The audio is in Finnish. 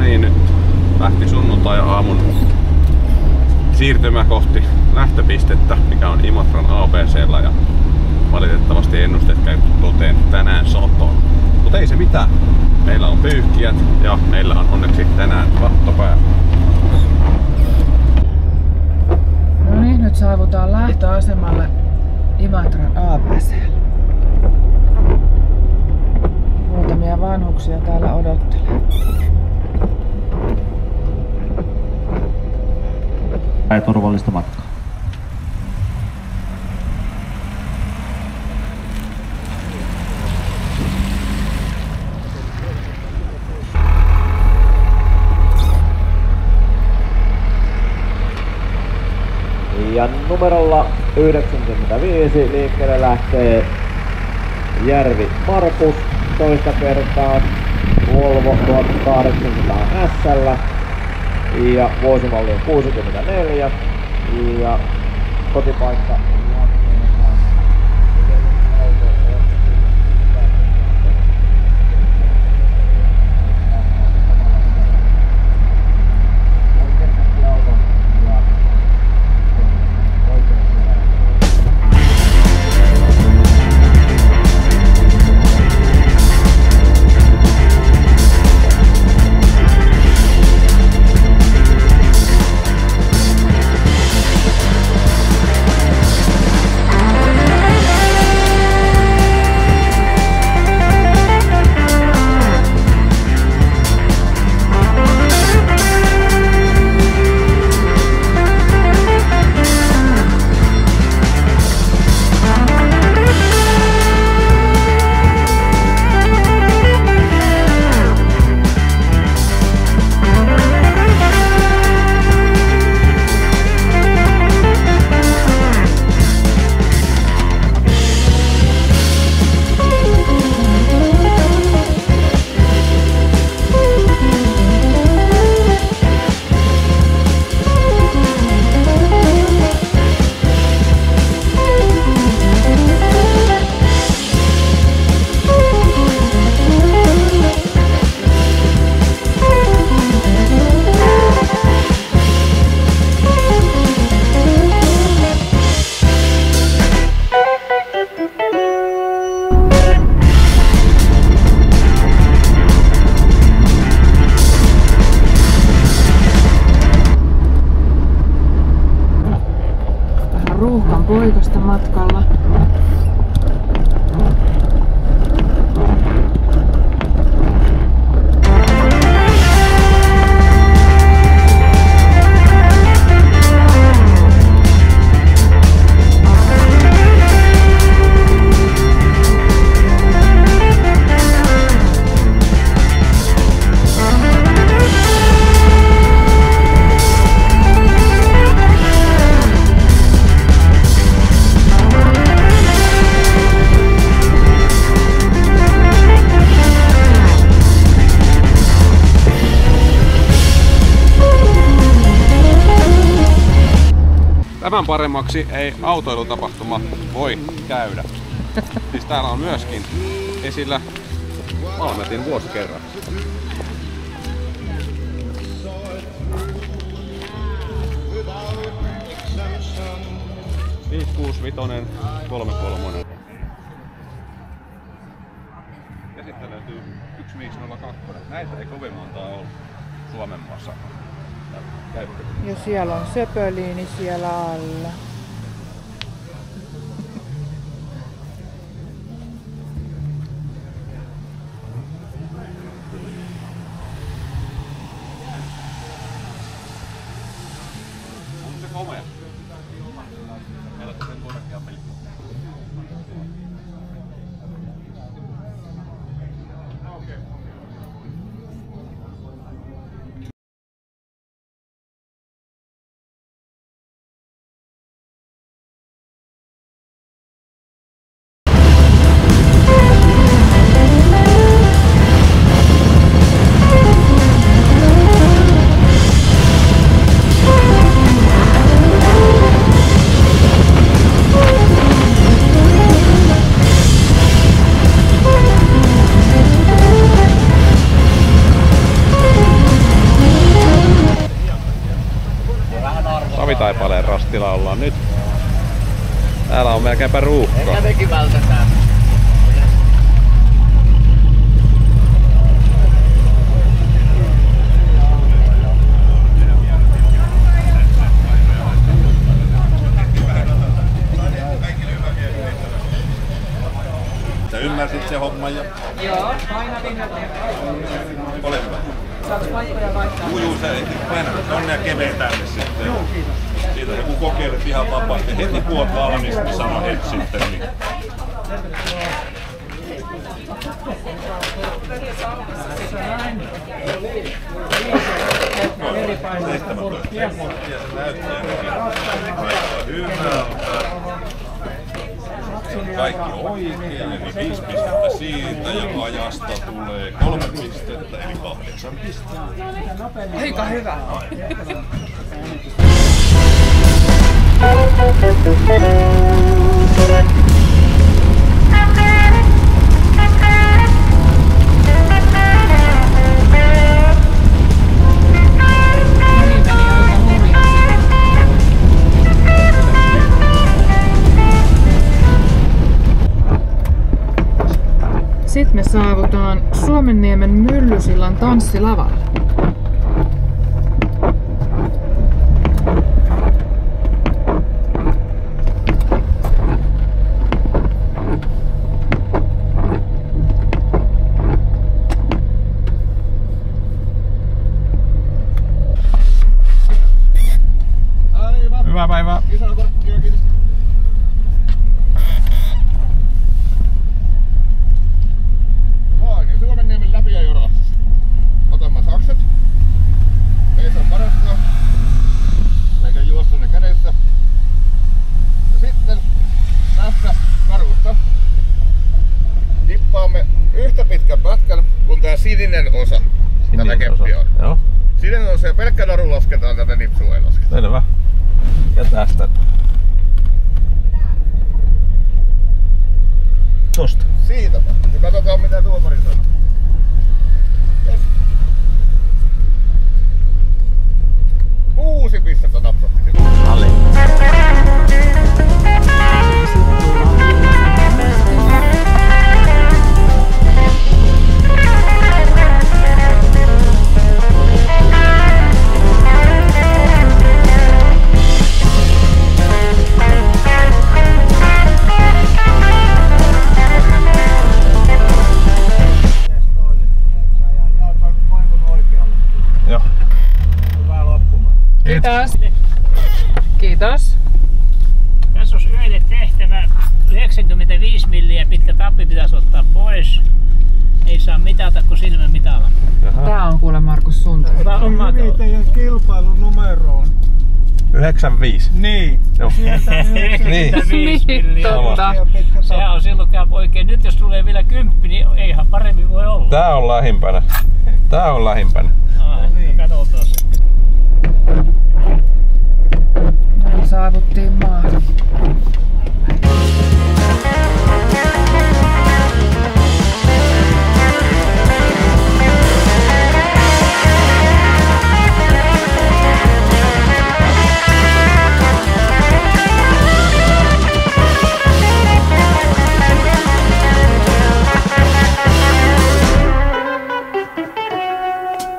niin, nyt lähti sunnuntai-aamun siirtymä kohti lähtöpistettä, mikä on Imatran ABC:llä, ja valitettavasti ennusteet käyty toteen tänään satoon. Mutta ei se mitään. Meillä on pyyhkijät ja meillä on onneksi tänään katto päällä. No niin, nyt saavutaan lähtöasemalle Imatran ABC:llä. Muutamia vanhuksia täällä odottelee. Ja turvallista matkaa. Ja numerolla 95 liikkeelle lähtee Järvi Markus toista kertaa Volvo 1800 SL ja vuosimalli on 64 ja kotipaikka Ruuhkan poikasta matkalla. Tämän paremmaksi ei autoilutapahtuma voi käydä. Siis täällä on myöskin esillä Valmetin vuosikerrat. 565, 33. Ja sitten löytyy 1502. Näitä ei kovin montaa ollut Suomen maassa. Ja siellä on Söpöliini siellä alla. On se komea. Meillä on sen korkea peli. Lahtila ollaan nyt. Täällä on melkeinpä ruuhkaa. Ehkä mekin vältetään. Sä ymmärsit se homma ja... Joo, painavin ja Ole hyvä. saat paikkoja vaihtaa. Juu, sä ehtit painaa. Se on nää keveä tänne sitten. Joo, kiitos. Siitä kun kokeilet ihan vapaasti. Heti kun oot valmis, niin sano heti sitten. Niin. Kaikki oikein, eli 5 pistettä siitä ja ajasta tulee 3 pistettä, eli 8 pistettä. Aika hyvä. Sitten me saavutaan Suomenniemen Myllysillan tanssilavalle. Hyvää päivää. Suomenniemen läpiajora. Otamme sakset. Veisaan varastoa. Eikä juosta ne kädessä. Ja sitten tästä karusta dippaamme yhtä pitkän pätkän kuin tää sininen osa. Tätä keppiä on. Joo. Sininen osa ja pelkkä naru lasketaan, tätä nipsua ei lasketa. Selvä. Ja tästä. Tosta. Siitäpä. Ja katsotaan mitä tuomari sanoo. Yes. 6 pistettä napsatti sille. Joo. Kiitos. Kiitos. Tässä olisi yölle tehtävä 95 milliä pitkä tappi pitäisi ottaa pois. Ei saa mitata kuin silmän mitalla. Tää on kuule Markus sun. Ota omaa Teidän kilpailunumero on. 95. Niin. Joo. Sieltä 95 Niin, milliä. totta. Sehän on silloin käy oikein. Nyt jos tulee vielä 10, niin eihän paremmin voi olla. Tää on lähimpänä. Tää on lähimpänä. Kato tuossa. Me saavuttiin maahan.